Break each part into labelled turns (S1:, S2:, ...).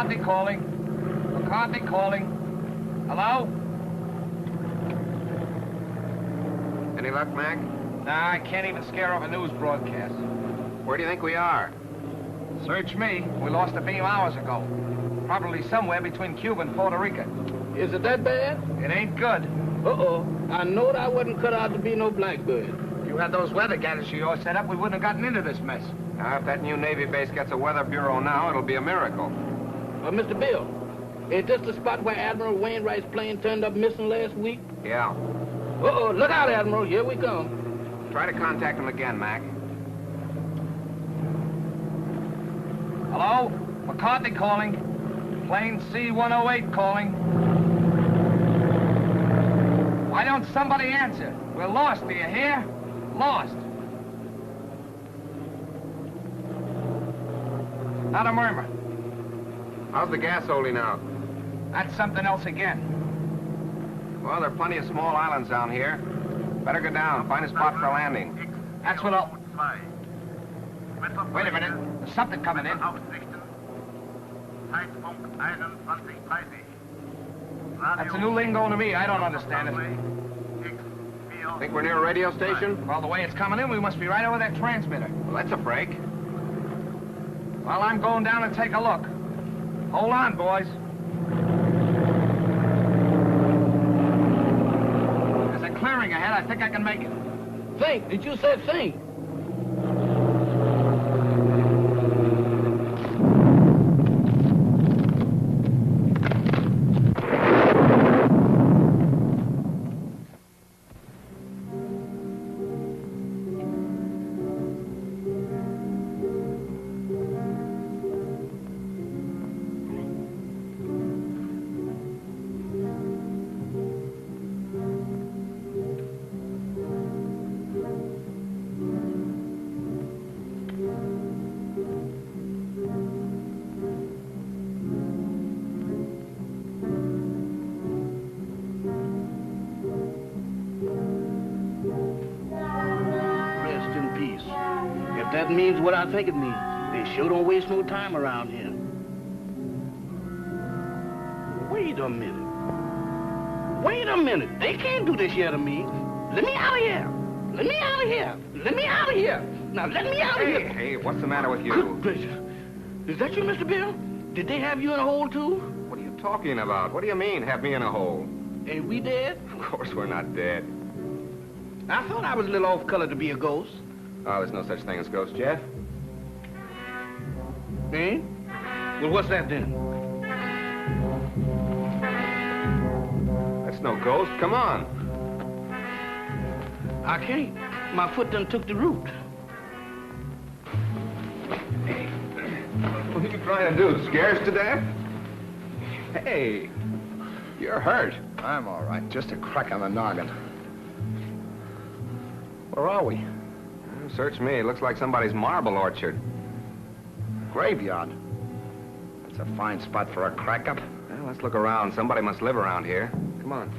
S1: McCarthy calling. McCarthy calling. Hello?
S2: Any luck, Mac?
S1: Nah, I can't even scare off a news broadcast.
S2: Where do you think we are?
S1: Search me. We lost a beam hours ago. Probably somewhere between Cuba and Puerto Rico.
S3: Is it that bad?
S1: It ain't good.
S3: Uh-oh. I know I wasn't cut out to be no blackbird.
S1: If you had those weather gadgets of yours set up, we wouldn't have gotten into this mess.
S2: Now, if that new Navy base gets a weather bureau now, it'll be a miracle.
S3: Mr. Bill, is this the spot where Admiral Wainwright's plane turned up missing last week?
S2: Yeah.
S3: Uh-oh. Look out, Admiral. Here we come.
S2: Try to contact him again, Mac.
S1: Hello? McCarthy calling. Plane C-108 calling. Why don't somebody answer? We're lost, do you hear? Lost. Not a murmur.
S2: How's the gas holding out?
S1: That's something else again.
S2: Well, there are plenty of small islands down here. Better go down, find a spot for landing.
S1: That's what I'll... Wait a minute. There's something coming in. That's a new lingo to me. I don't understand it.
S2: Think we're near a radio station?
S1: Well, the way it's coming in, we must be right over that transmitter.
S2: Well, that's a break.
S1: Well, I'm going down and take a look. Hold on, boys. There's a clearing ahead. I think I can make it.
S3: Think. Did you say think? That means what I think it means. They sure don't waste no time around here. Wait a minute. Wait a minute. They can't do this here to me. Let me out of here. Let me out of here. Let me out of here. Now let me out of here.
S2: Hey, what's the matter with you?
S3: Good gracious. Is that you, Mr. Bill? Did they have you in a hole, too?
S2: What are you talking about? What do you mean, have me in a hole?
S3: Ain't we dead?
S2: Of course we're not dead.
S3: I thought I was a little off color to be a ghost.
S2: Oh, there's no such thing as ghosts, Jeff.
S3: Ain't? Well, what's that then?
S2: That's no ghost. Come on.
S3: I can't. My foot done took the root.
S2: Hey, what are you trying to do? Scare us to death? Hey, you're hurt.
S4: I'm all right. Just a crack on the noggin. Where are we?
S2: Search me. It looks like somebody's marble orchard.
S4: Graveyard. That's a fine spot for a crack-up.
S2: Well, let's look around. Somebody must live around here. Come on.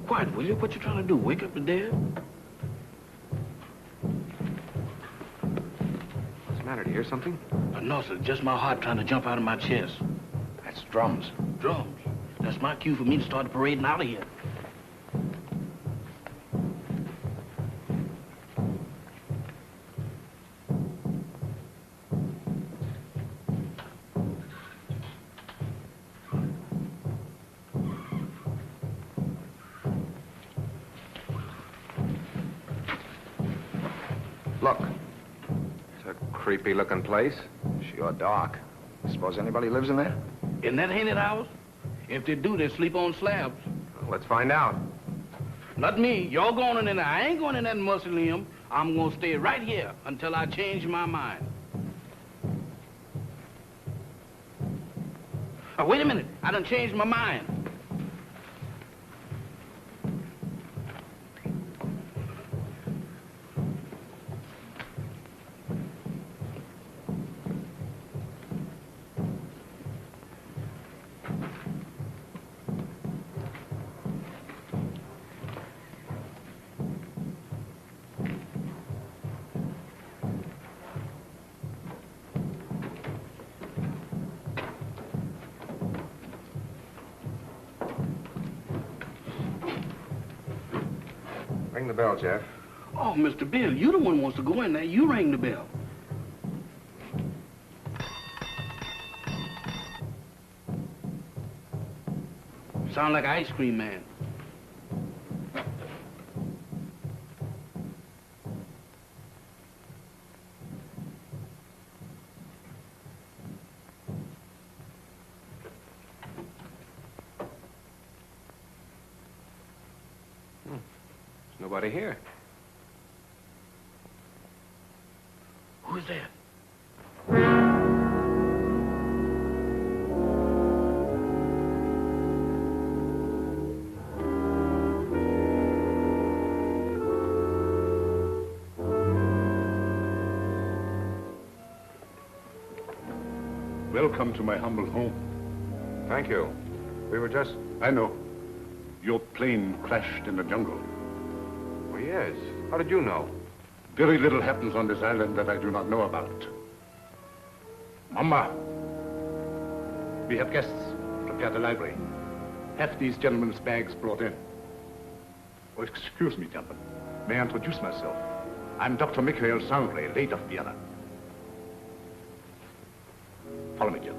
S3: Quiet, will you? What you trying to do? Wake up the dead?
S2: What's the matter? Do you hear something?
S3: No, sir. Just my heart trying to jump out of my chest.
S4: That's drums.
S3: Drums. That's my cue for me to start parading out of here.
S2: Look. It's a creepy-looking place.
S4: Sure dark. Suppose anybody lives in there?
S3: In that haunted house? If they do, they sleep on slabs.
S2: Well, let's find out.
S3: Not me. You're going in there. I ain't going in that mausoleum. I'm going to stay right here until I change my mind. Oh, wait a minute. I done changed my mind.
S1: Ring the bell, Jeff.
S3: Oh, Mr. Bill, you the one who wants to go in there. You ring the bell. Sound like an ice cream man.
S1: There's nobody here.
S3: Who's that?
S5: Welcome to my humble home.
S1: Thank you. We were just...
S5: I know. Your plane crashed in the jungle.
S1: Oh, yes. How did you know?
S5: Very little happens on this island that I do not know about. Mama, we have guests. Prepare the library. Have these gentlemen's bags brought in. Oh, excuse me, gentlemen. May I introduce myself? I'm Dr. Mikhail Sangre, late of Vienna. Follow me, Jim.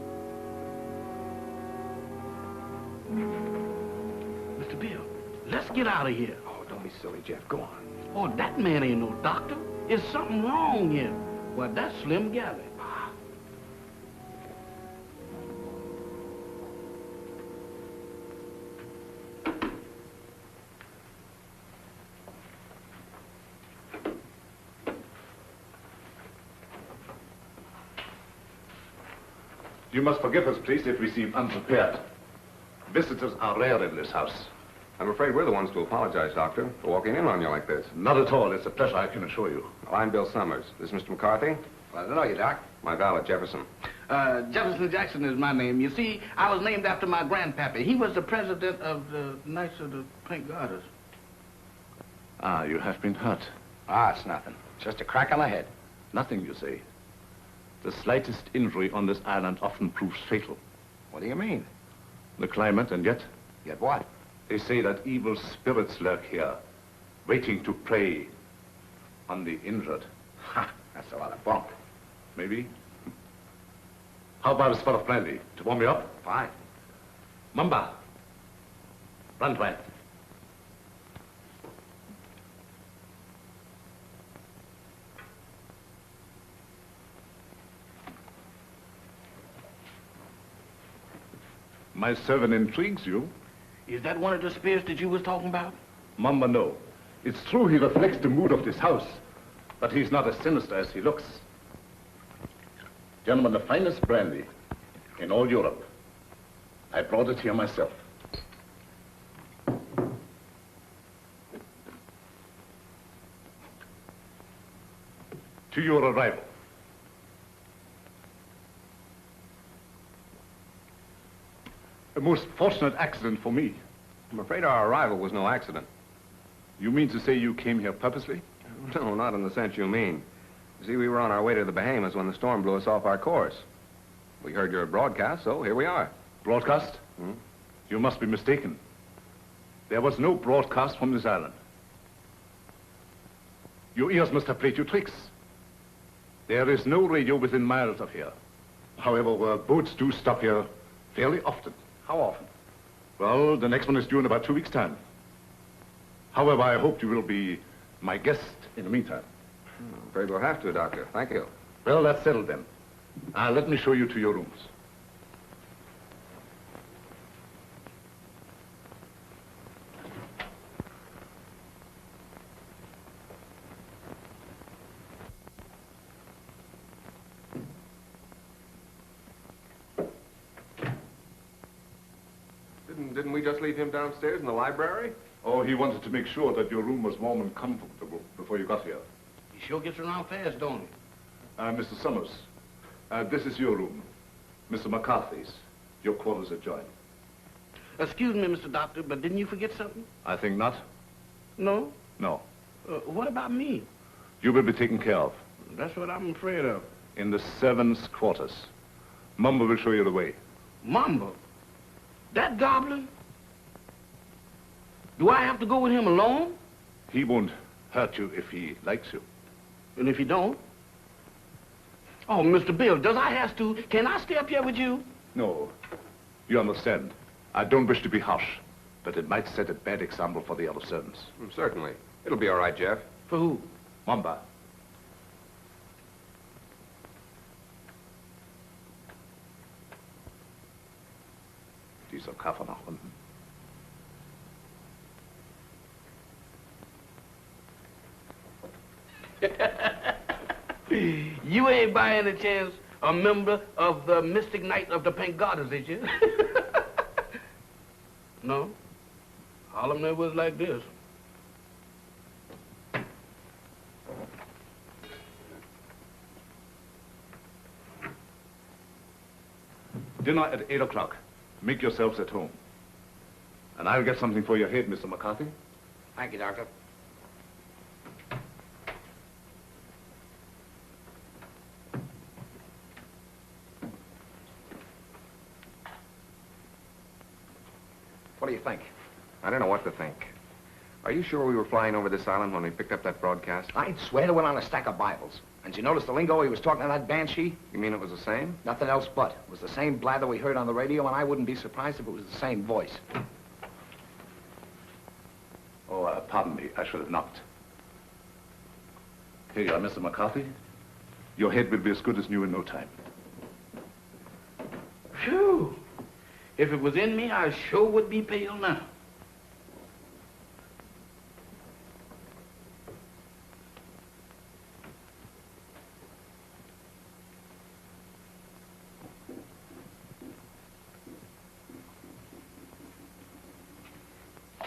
S3: Mr. Bill, let's get out of here.
S1: Oh, don't be silly, Jeff. Go on.
S3: Oh, that man ain't no doctor. There's something wrong here. Well, that's Slim Galley.
S5: You must forgive us, please, if we seem unprepared. Visitors are rare in this house.
S1: I'm afraid we're the ones to apologize, Doctor, for walking in on you like this.
S5: Not at all. It's a pleasure, I can assure you.
S1: Well, I'm Bill Summers. This is Mr. McCarthy.
S4: Glad to know you, Doc.
S1: My valet, Jefferson.
S3: Jefferson Jackson is my name. You see, I was named after my grandpappy. He was the president of the Knights of the Pink Garters.
S5: Ah, you have been hurt.
S4: Ah, it's nothing. Just a crack on the head.
S5: Nothing, you say. The slightest injury on this island often proves fatal.
S4: What do you mean?
S5: The climate, and yet,
S4: Yet what?
S5: they say that evil spirits lurk here, waiting to prey on the injured.
S4: Ha! That's a lot of bunk.
S5: Maybe? How about a spot of brandy to warm me up?
S4: Fine.
S5: Mamba, Brandwein. My servant intrigues you.
S3: Is that one of the spirits that you was talking about?
S5: Mamba, no. It's true he reflects the mood of this house, but he's not as sinister as he looks. Gentlemen, the finest brandy in all Europe. I brought it here myself. To your arrival. A most fortunate accident for me.
S1: I'm afraid our arrival was no accident.
S5: You mean to say you came here purposely?
S1: No, not in the sense you mean. You see, we were on our way to the Bahamas when the storm blew us off our course. We heard your broadcast, so here we are.
S5: Broadcast?
S1: Hmm?
S5: You must be mistaken. There was no broadcast from this island. Your ears must have played you tricks. There is no radio within miles of here. However, boats do stop here fairly often.
S4: How often?
S5: Well, the next one is due in about 2 weeks' time. However, I hope you will be my guest in the meantime.
S1: I'm afraid we'll have to, Doctor. Thank you.
S5: Well, that's settled then. Let me show you to your rooms.
S1: Didn't we just leave him downstairs in the library?
S5: Oh, he wanted to make sure that your room was warm and comfortable before you got here.
S3: He sure gets around fast, don't he?
S5: Mr. Summers, this is your room. Mr. McCarthy's. Your quarters adjoin.
S3: Excuse me, Mr. Doctor, but didn't you forget something?
S5: I think not.
S3: No?
S5: No.
S3: What about me?
S5: You will be taken care of.
S3: That's what I'm afraid of.
S5: In the servants' quarters. Mumba will show you the way.
S3: Mamba? That goblin? Do I have to go with him alone?
S5: He won't hurt you if he likes you.
S3: And if you don't? Oh, Mr. Bill, does I have to? Can I stay up here with you?
S5: No. You understand. I don't wish to be harsh, but it might set a bad example for the other servants.
S1: Certainly. It'll be all right, Jeff.
S3: For who?
S5: Mamba. Dieser Koffer nach unten.
S3: You ain't by any chance a member of the Mystic Knight of the Pink Goddess, is you? No? Harlem never was like this.
S5: Dinner at 8 o'clock. Make yourselves at home. And I'll get something for your head, Mr. McCarthy.
S4: Thank you, Doctor. What do you think?
S1: I don't know what to think. Are you sure we were flying over this island when we picked up that broadcast?
S4: I'd swear to it on a stack of Bibles. And did you notice the lingo he was talking to that banshee?
S1: You mean it was the same?
S4: Nothing else but. It was the same blather we heard on the radio, and I wouldn't be surprised if it was the same voice.
S5: Oh, pardon me. I should have knocked. Here you are, Mr. McCarthy. Your head will be as good as new in no time.
S3: Phew. If it was in me, I sure would be pale now.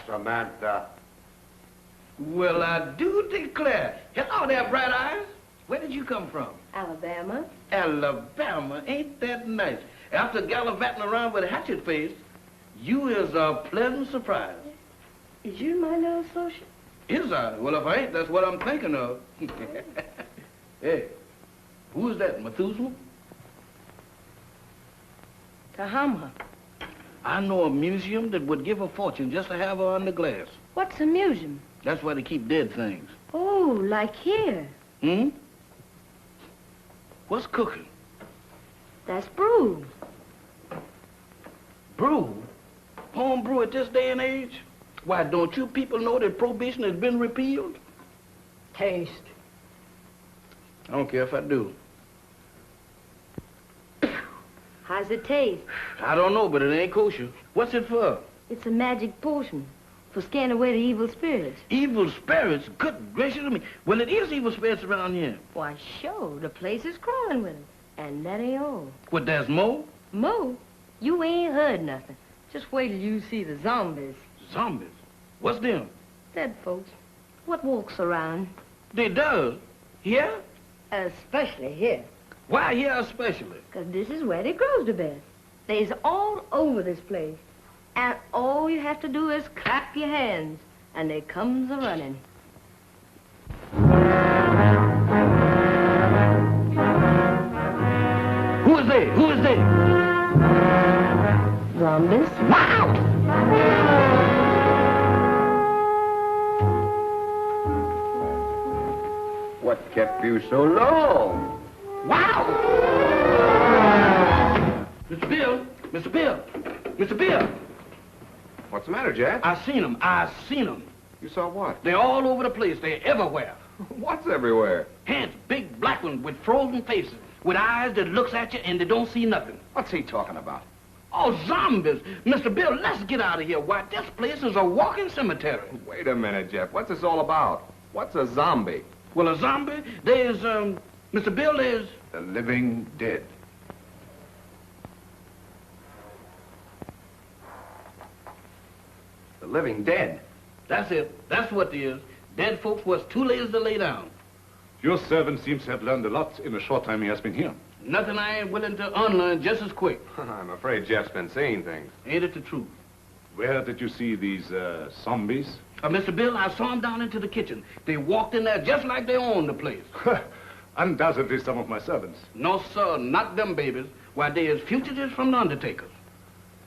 S4: Samantha.
S3: Well, I do declare. Hello there, Bright Eyes. Where did you come from?
S6: Alabama.
S3: Alabama. Ain't that nice? After gallivanting around with a hatchet face, you is a pleasant surprise.
S6: Is you my new associate?
S3: Is I? Well, if I ain't, that's what I'm thinking of. Hey, who is that, Methuselah?
S6: Kahama.
S3: I know a museum that would give a fortune just to have her under glass.
S6: What's a museum?
S3: That's where they keep dead things.
S6: Oh, like here.
S3: Hmm? What's cooking?
S6: That's brew.
S3: Brew? Home brew at this day and age? Why, don't you people know that prohibition has been repealed?
S6: Taste.
S3: I don't care if I do.
S6: How's it taste?
S3: I don't know, but it ain't kosher. What's it for?
S6: It's a magic potion for scaring away the evil spirits.
S3: Evil spirits? Good gracious of me. Well, it is evil spirits around here.
S6: Why, sure, the place is crawling with them. And that ain't all.
S3: What, there's more?
S6: Mo, you ain't heard nothing. Just wait till you see the zombies.
S3: Zombies? What's them?
S6: Dead folks. What walks around?
S3: They does? Here?
S6: Especially here.
S3: Why here especially?
S6: 'Cause this is where they grows the best. They's all over this place. And all you have to do is clap your hands, and they comes a-running.
S3: Who is they? Who is they?
S6: Zombies?
S3: Wow!
S4: What kept you so long?
S3: Wow! Mr. Bill! Mr. Bill! Mr. Bill!
S1: What's the matter, Jeff?
S3: I seen them. I seen them.
S1: You saw what?
S3: They're all over the place. They're everywhere.
S1: What's everywhere?
S3: Hands, big black ones with frozen faces, with eyes that looks at you and they don't see nothing.
S4: What's he talking about?
S3: Oh, zombies! Mr. Bill, let's get out of here. Why, this place is a walking cemetery.
S1: Wait a minute, Jeff. What's this all about? What's a zombie?
S3: Well, a zombie, there's, Mr. Bill, there's...
S5: The living dead.
S4: The living dead.
S3: That's it. That's what it is. Dead folks was too lazy to lay down.
S5: Your servant seems to have learned a lot in the short time he has been here.
S3: Nothing I ain't willing to unlearn just as quick.
S1: I'm afraid Jeff's been seeing things.
S3: Ain't it the truth?
S5: Where did you see these zombies?
S3: Mr. Bill, I saw them down into the kitchen. They walked in there just like they owned the place.
S5: Undoubtedly some of my servants.
S3: No, sir, not them babies. Why, they is fugitives from the undertakers.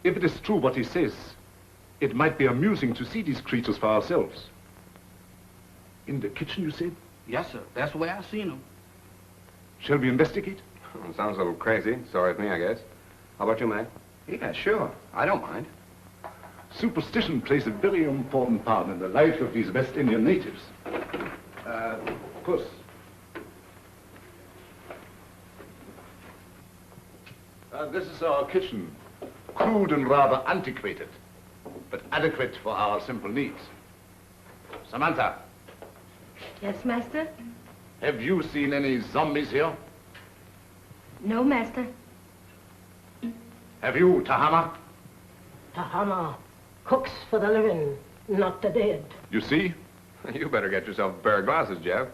S5: If it is true what he says, it might be amusing to see these creatures for ourselves. In the kitchen, you said?
S3: Yes, sir. That's the way I seen him.
S5: Shall we investigate?
S1: Well, sounds a little crazy. Sorry with me, I guess. How about you, Mac?
S2: Yeah, sure. I don't mind.
S5: Superstition plays a very important part in the life of these West Indian natives. Puss. This is our kitchen. Crude and rather antiquated, but adequate for our simple needs. Samantha,
S6: Yes, master?
S5: have you seen any zombies here?
S6: No, master.
S5: Have you, Tahama?
S7: Tahama cooks for the living, not the dead.
S5: You see?
S1: You better get yourself a pair of glasses, Jeff.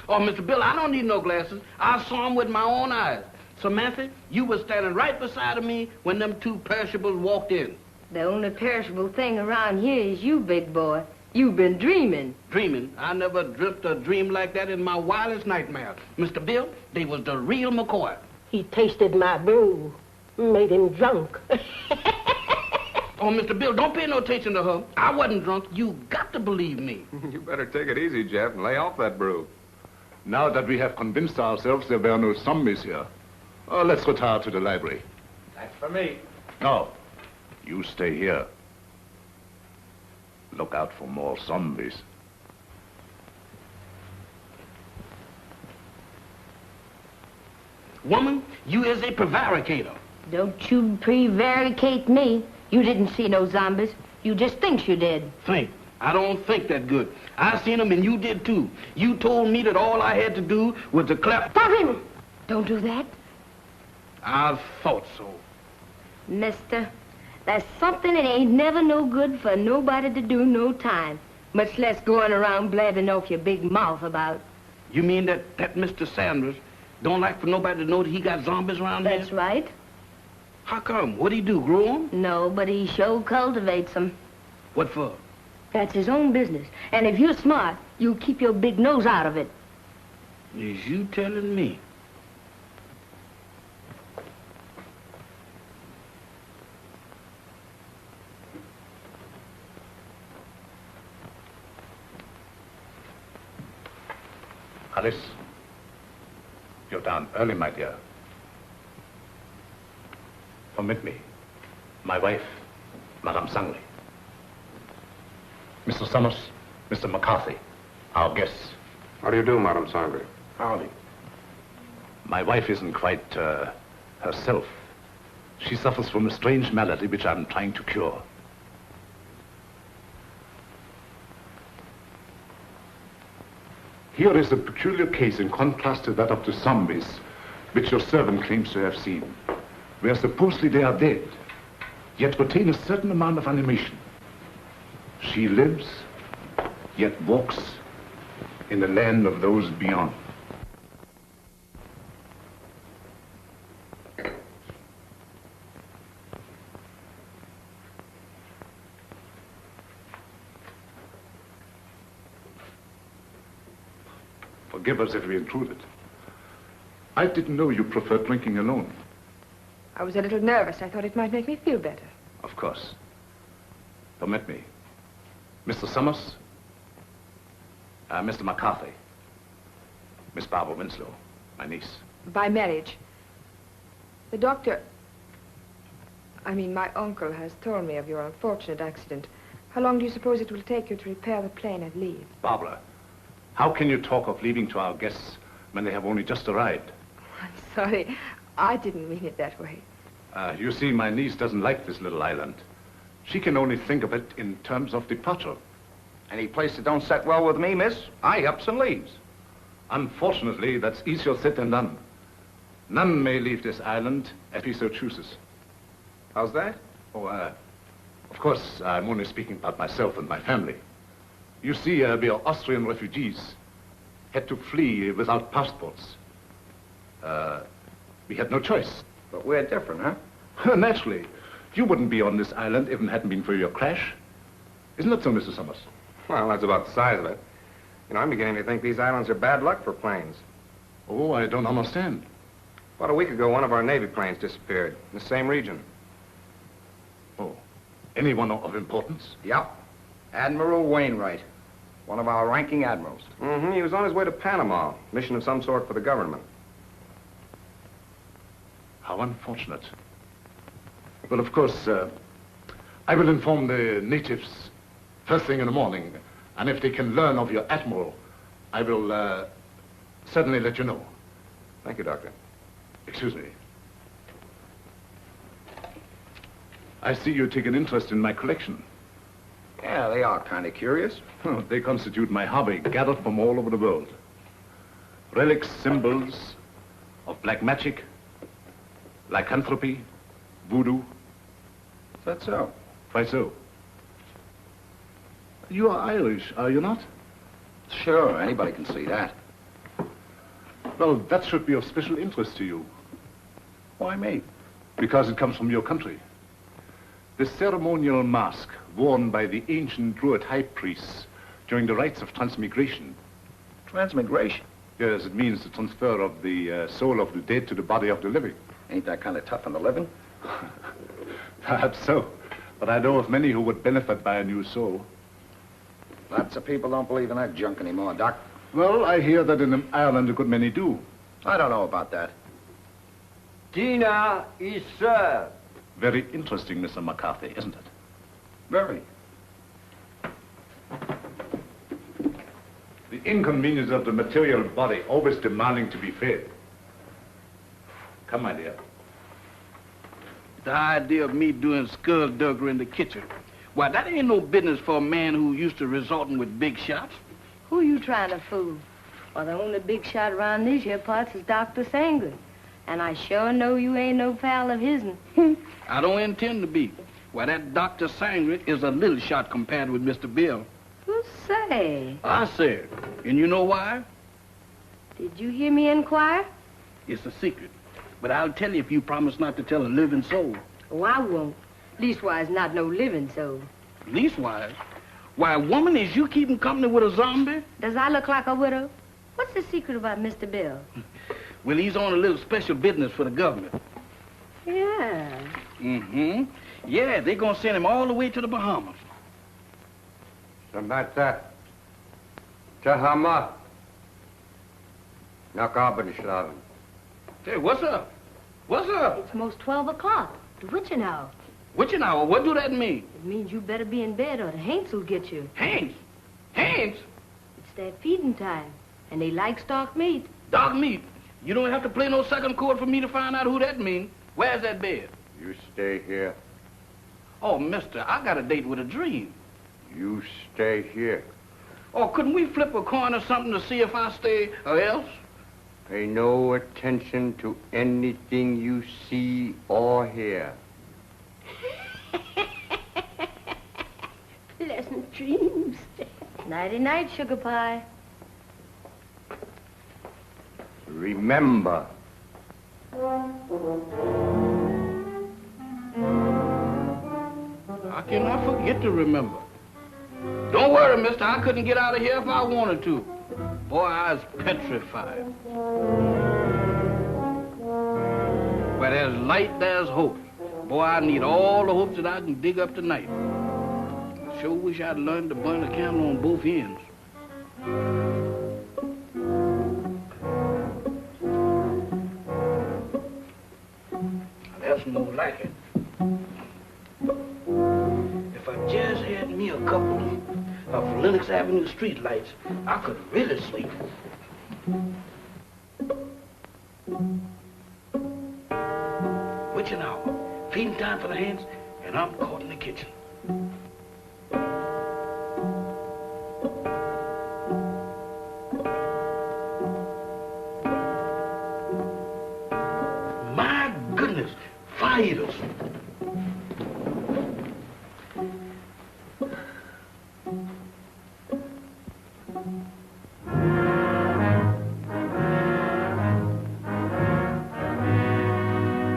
S3: Oh, Mr. Bill, I don't need no glasses. I saw him with my own eyes. Samantha, you were standing right beside of me when them two perishables walked in.
S6: The only perishable thing around here is you, big boy. You've been dreaming.
S3: Dreaming? I never dreamt a dream like that in my wildest nightmare. Mr. Bill, they was the real McCoy.
S7: He tasted my brew, made him drunk.
S3: Oh, Mr. Bill, don't pay no attention to her. I wasn't drunk. You got to believe me.
S1: You better take it easy, Jeff, and lay off that brew.
S5: Now that we have convinced ourselves there were no zombies here, let's retire to the library.
S4: That's for me.
S5: No, you stay here. Look out for more zombies.
S3: Woman, you is a prevaricator.
S6: Don't you prevaricate me. You didn't see no zombies. You just thinks you did.
S3: Think. I don't think that good. I seen them and you did too. You told me that all I had to do was to clap.
S6: Stop him! Don't do that.
S3: I thought so.
S6: Mister, there's something that ain't never no good for nobody to do no time. Much less going around blabbing off your big mouth about.
S3: You mean that Mr. Sanders don't like for nobody to know that he got zombies around here?
S6: That's right.
S3: How come? What'd he do, grow them?
S6: No, but he sure cultivates them.
S3: What for?
S6: That's his own business. And if you're smart, you'll keep your big nose out of it.
S3: Is you telling me?
S5: Alice, you're down early, my dear. Permit me. My wife, Madame Sangley. Mr. Summers, Mr. McCarthy, our guests.
S1: How do you do, Madame Sangley?
S5: Howdy. My wife isn't quite herself. She suffers from a strange malady which I'm trying to cure. Here is a peculiar case in contrast to that of the zombies, which your servant claims to have seen, where supposedly they are dead, yet retain a certain amount of animation. She lives, yet walks in the land of those beyond. Forgive us if we intruded. I didn't know you preferred drinking alone.
S8: I was a little nervous. I thought it might make me feel better.
S5: Of course. Permit me. Mr. Summers, Mr. McCarthy, Miss Barbara Winslow, my niece.
S8: By marriage. The doctor... my uncle has told me of your unfortunate accident. How long do you suppose it will take you to repair the plane and leave?
S5: Barbara, how can you talk of leaving to our guests when they have only just arrived?
S8: I'm sorry. I didn't mean it that way.
S5: You see, my niece doesn't like this little island. She can only think of it in terms of departure.
S4: Any place that don't set well with me, miss, I ups and leaves.
S5: Unfortunately, that's easier said than done. None may leave this island if he so chooses.
S1: How's that?
S5: Oh, of course, I'm only speaking about myself and my family. You see, we are Austrian refugees, had to flee without passports. We had no choice.
S4: But we're different, huh?
S5: Naturally. You wouldn't be on this island if it hadn't been for your crash. Isn't that so, Mr. Summers?
S1: Well, that's about the size of it. You know, I'm beginning to think these islands are bad luck for planes.
S5: Oh, I don't understand.
S1: About a week ago, one of our Navy planes disappeared in the same region.
S5: Oh, anyone of importance?
S4: Yep. Admiral Wainwright. One of our ranking admirals.
S1: Mm-hmm. He was on his way to Panama. Mission of some sort for the government.
S5: How unfortunate. Well, of course, I will inform the natives first thing in the morning. And if they can learn of your admiral, I will certainly let you know.
S1: Thank you, Doctor.
S5: Excuse me. I see you take an interest in my collection.
S4: Yeah, they are kind of curious.
S5: They constitute my hobby, gathered from all over the world. Relics, symbols of black magic, lycanthropy, voodoo.
S4: Is that so?
S5: Why so? You are Irish, are you not?
S4: Sure, anybody can see that.
S5: Well, that should be of special interest to you.
S4: Why me?
S5: Because it comes from your country. The ceremonial mask worn by the ancient Druid high priests during the rites of transmigration.
S4: Transmigration?
S5: Yes, it means the transfer of the soul of the dead to the body of the living.
S4: Ain't that kind of tough on the living?
S5: Perhaps so. But I know of many who would benefit by a new soul.
S4: Lots of people don't believe in that junk anymore, Doc.
S5: Well, I hear that in Ireland a good many do.
S4: I don't know about that.
S9: Dinner is served.
S5: Very interesting, Mr. McCarthy, isn't it?
S4: Very.
S5: The inconvenience of the material body always demanding to be fed. Come, my dear.
S3: The idea of me doing skullduggery in the kitchen. Why, that ain't no business for a man who used to resorting with big shots.
S6: Who you trying to fool? Well, the only big shot around these here parts is Dr. Sangren. And I sure know you ain't no pal of his'n.
S3: I don't intend to be. Why, that Dr. Sangren is a little shot compared with Mr. Bill.
S6: Well, say,
S3: I said. And you know why?
S6: did you hear me inquire?
S3: It's a secret. But I'll tell you if you promise not to tell a living soul.
S6: Oh, I won't. Leastwise, not no living soul.
S3: Leastwise? Why, woman, is you keeping company with a zombie?
S6: Does I look like a widow? What's the secret about Mr. Bill?
S3: Well, he's on a little special business for the government.
S6: Yeah.
S3: Mm-hmm. Yeah, they're gonna send him all the way to the Bahamas.
S9: Samata. Tahama. Nakabadislavin.
S3: Hey, what's up? What's up?
S6: It's most 12 o'clock. The witching hour.
S3: Witching hour? What do that mean?
S6: It means you better be in bed or the Haints will get you.
S3: Haints? Haints?
S6: It's their feeding time, and they like stock meat.
S3: Dog meat. You don't have to play no second chord for me to find out who that means. Where's that bed?
S9: You stay here.
S3: Oh, mister, I got a date with a dream.
S9: You stay here.
S3: Oh, couldn't we flip a coin or something to see if I stay or else?
S9: Pay no attention to anything you see or hear.
S6: Pleasant dreams. Nighty-night, sugar pie.
S9: Remember.
S3: How can I forget to remember? Don't worry, mister. I couldn't get out of here if I wanted to. Boy, I was petrified. Where there's light, there's hope. Boy, I need all the hopes that I can dig up tonight. I sure wish I'd learned to burn a candle on both ends. That's more like it. If I just had me a couple of Lenox Avenue streetlights, I could really sleep. Witching hour, feeding time for the hands, and I'm caught in the kitchen. My goodness, fighters.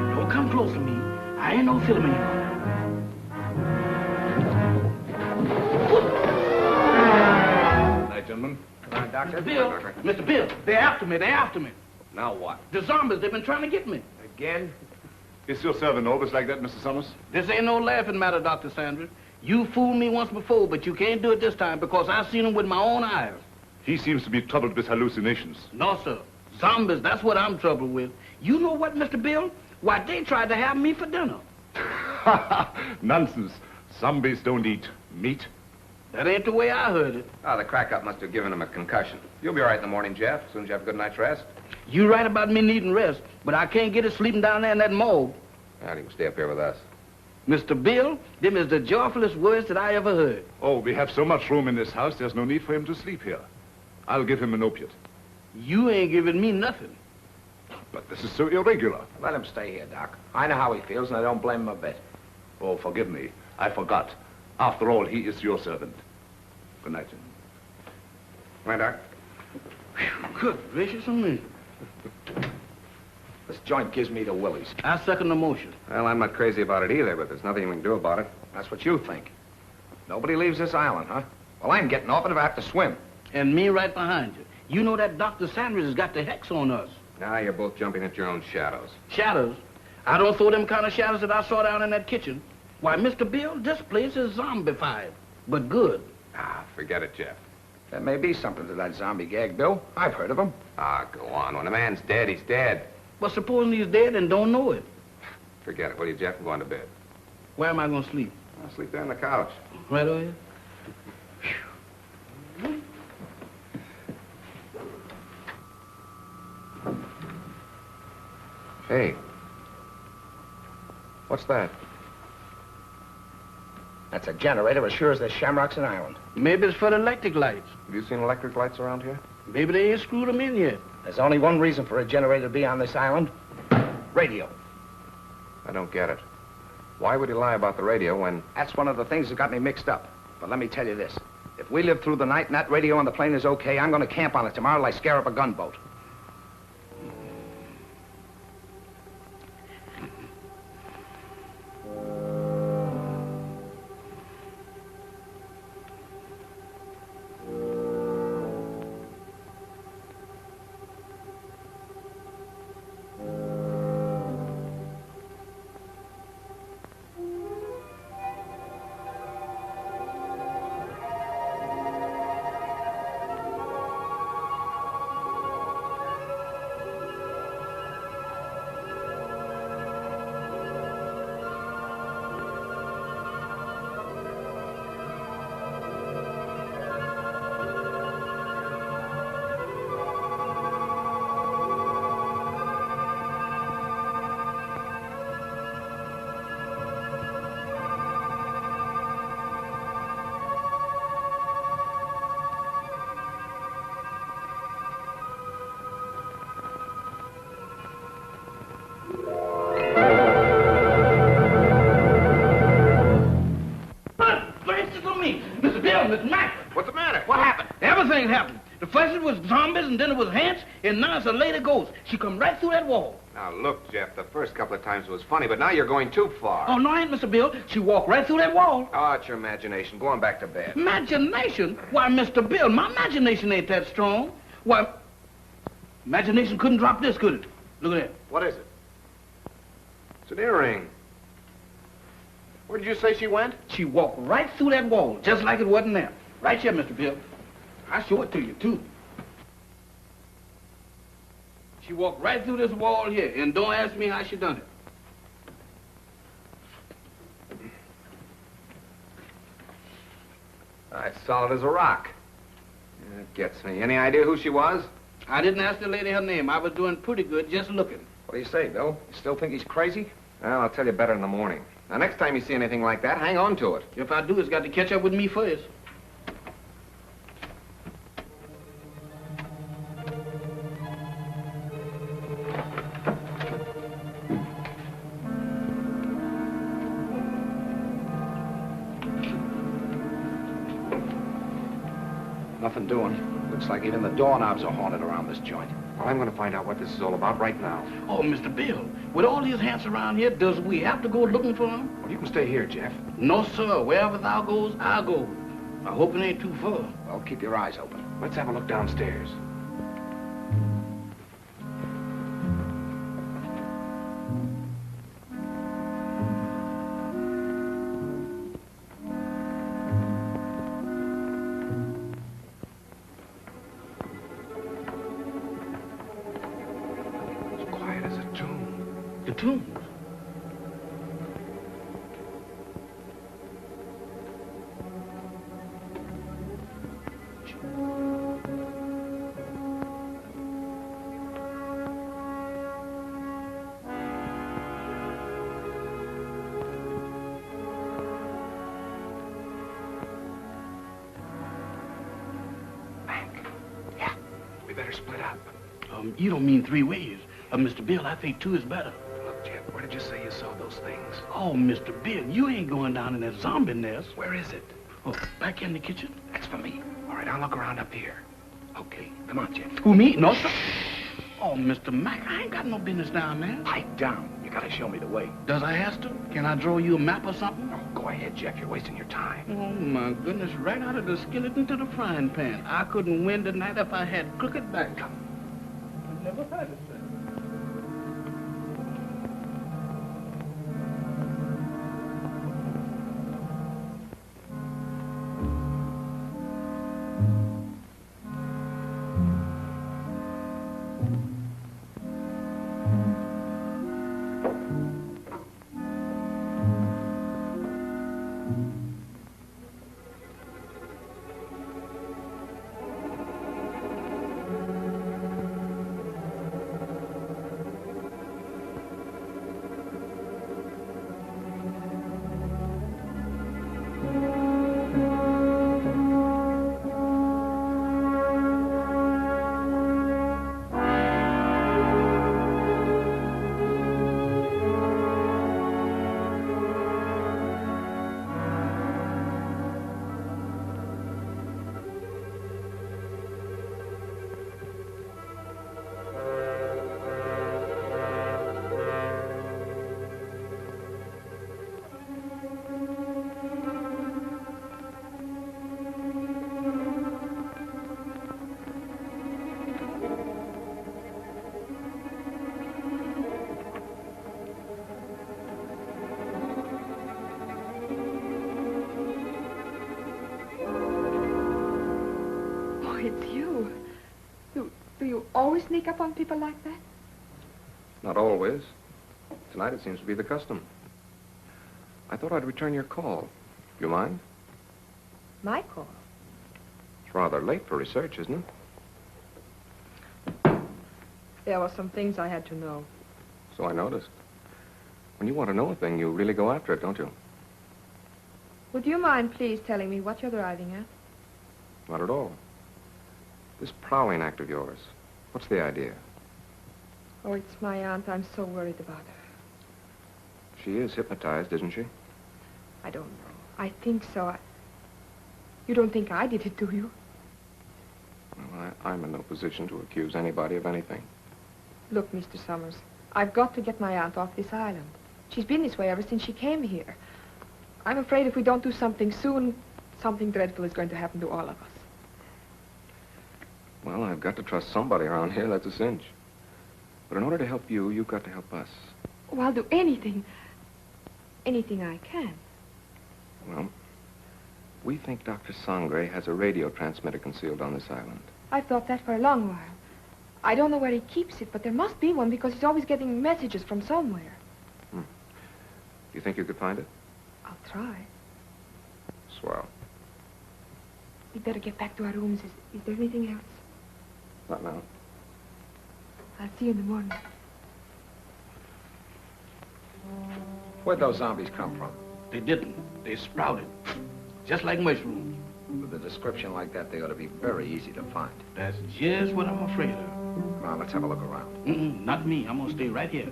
S3: Don't come close to me. I ain't no filming you.
S5: Night, gentlemen.
S9: Doctor.
S3: Bill, Mr. Bill, they're after me, they're after me.
S1: Now what?
S3: The zombies, they've been trying to get me.
S9: Again?
S5: Is your servant always like that, Mr. Summers?
S3: This ain't no laughing matter, Dr. Sanders. You fooled me once before, but you can't do it this time because I seen him with my own eyes.
S5: He seems to be troubled with hallucinations.
S3: No, sir. Zombies, that's what I'm troubled with. You know what, Mr. Bill? Why, they tried to have me for dinner.
S5: Nonsense. Zombies don't eat meat.
S3: That ain't the way I heard it.
S1: Oh, the crack-up must have given him a concussion. You'll be all right in the morning, Jeff, as soon as you have a good night's rest.
S3: You right about me needing rest, but I can't get it sleeping down there in that morgue.
S1: Now, you can stay up here with us.
S3: Mr. Bill, them is the joyfulest words that I ever heard.
S5: Oh, we have so much room in this house, there's no need for him to sleep here. I'll give him an opiate.
S3: You ain't giving me nothing.
S5: But this is so irregular.
S4: Let him stay here, Doc. I know how he feels, and I don't blame him a bit.
S5: Oh, forgive me. I forgot. After all, he is your servant. Good night.
S1: Come on, Doc.
S3: Good gracious of me.
S4: This joint gives me the willies.
S3: I second the motion.
S1: Well, I'm not crazy about it either, but there's nothing we can do about it.
S4: That's what you think. Nobody leaves this island, huh? Well, I'm getting off it if I have to swim.
S3: And me right behind you. You know that Dr. Sanders has got the hex on us.
S1: Now you're both jumping at your own shadows.
S3: Shadows? I don't throw them kind of shadows that I saw down in that kitchen. Why, Mr. Bill, this place is zombified, but good.
S1: Ah, forget it, Jeff.
S4: There may be something to that zombie gag, Bill. I've heard of them.
S1: Ah, go on. When a man's dead, he's dead.
S3: But supposing he's dead and don't know it,
S1: Forget it. Will you, Jeff? I'm going to bed.
S3: where am I going to sleep?
S1: I'll sleep there on the couch.
S3: Right over here?
S1: Hey. What's that?
S4: That's a generator as sure as there's shamrocks in Ireland.
S3: Maybe it's for the electric lights.
S1: Have you seen electric lights around here?
S3: Maybe they ain't screwed them in yet.
S4: There's only one reason for a generator to be on this island. Radio.
S1: I don't get it. Why would he lie about the radio when...
S4: That's one of the things that got me mixed up. But let me tell you this. If we live through the night and that radio on the plane is okay, I'm going to camp on it tomorrow like scare up a gunboat.
S1: What's the matter? What happened?
S3: Everything happened. The first it was zombies, and then it was ants, and now it's a lady ghost. She come right through that wall.
S1: Now, look, Jeff, the first couple of times was funny, but now you're going too far.
S3: Oh, no, I ain't, Mr. Bill. She walked right through that wall.
S1: Oh, it's your imagination. Go on back to bed.
S3: Imagination? Why, Mr. Bill, my imagination ain't that strong. Why, imagination couldn't drop this, could it? Look at that.
S1: What is it? It's an earring. Where did you say she went?
S3: She walked right through that wall, just like it wasn't there. Right here, Mr. Bill. I'll show it to you, too. She walked right through this wall here, and don't ask me how she done it.
S1: It's solid as a rock. That gets me. Any idea who she was?
S3: I didn't ask the lady her name. I was doing pretty good just looking.
S4: What do you say, Bill? You still think he's crazy?
S1: Well, I'll tell you better in the morning. Now, next time you see anything like that, hang on to it.
S3: If I do, it's got to catch up with me first.
S4: Nothing doing. Looks like even the doorknobs are haunted around this joint.
S1: Well, I'm going to find out what this is all about right now.
S3: Oh, Mr. Bill, with all these hands around here, does we have to go looking for them?
S1: Well, you can stay here, Jeff.
S3: No, sir. Wherever thou goes, I'll go. I hope it ain't too far.
S4: Well, keep your eyes open.
S1: Let's have a look downstairs.
S3: The tombs.
S4: We better split up.
S3: You don't mean 3 ways. Mr. Bill, I think 2 is better.
S4: Look, Jeff, where did you say you saw those things?
S3: Oh, Mr. Bill, you ain't going down in that zombie nest.
S4: Where is it?
S3: Oh, back in the kitchen?
S4: That's for me. All right, I'll look around up here. Okay, come on, Jeff.
S3: Who, me? No, sir. Oh, Mr. Mac, I ain't got no business down there.
S4: Pipe down. You gotta show me the way.
S3: Does I have to? Can I draw you a map or something?
S4: Oh, go ahead, Jeff. You're wasting your time.
S3: Oh, my goodness, right out of the skillet into the frying pan. I couldn't win tonight if I had crooked back. I never had it, sir.
S8: It's you. Do you always sneak up on people like that?
S1: Not always. Tonight it seems to be the custom. I thought I'd return your call. You mind?
S8: My call?
S1: It's rather late for research, isn't it?
S8: There were some things I had to know.
S1: So I noticed. When you want to know a thing, you really go after it, don't you?
S8: Would you mind please telling me what you're driving at?
S1: Not at all. This prowling act of yours, what's the idea?
S8: Oh, it's my aunt. I'm so worried about her.
S1: She is hypnotized, isn't she?
S8: I don't know. I think so. You don't think I did it, do you?
S1: Well, I'm in no position to accuse anybody of anything.
S8: Look, Mr. Summers, I've got to get my aunt off this island. She's been this way ever since she came here. I'm afraid if we don't do something soon, something dreadful is going to happen to all of us.
S1: Well, I've got to trust somebody around here, that's a cinch. But in order to help you, you've got to help us.
S8: Oh, I'll do anything. Anything I can.
S1: Well, we think Dr. Sangre has a radio transmitter concealed on this island.
S8: I've thought that for a long while. I don't know where he keeps it, but there must be one because he's always getting messages from somewhere.
S1: Do you think you could find it?
S8: I'll try.
S1: Swell.
S8: We'd better get back to our rooms. Is there anything else?
S1: Not now.
S8: I'll see you in the morning.
S4: Where'd those zombies come from?
S3: They didn't. They sprouted. Just like mushrooms.
S4: With a description like that, they ought to be very easy to find.
S3: That's just what I'm afraid of.
S4: Come on, let's have a look around.
S3: Not me. I'm gonna stay right here.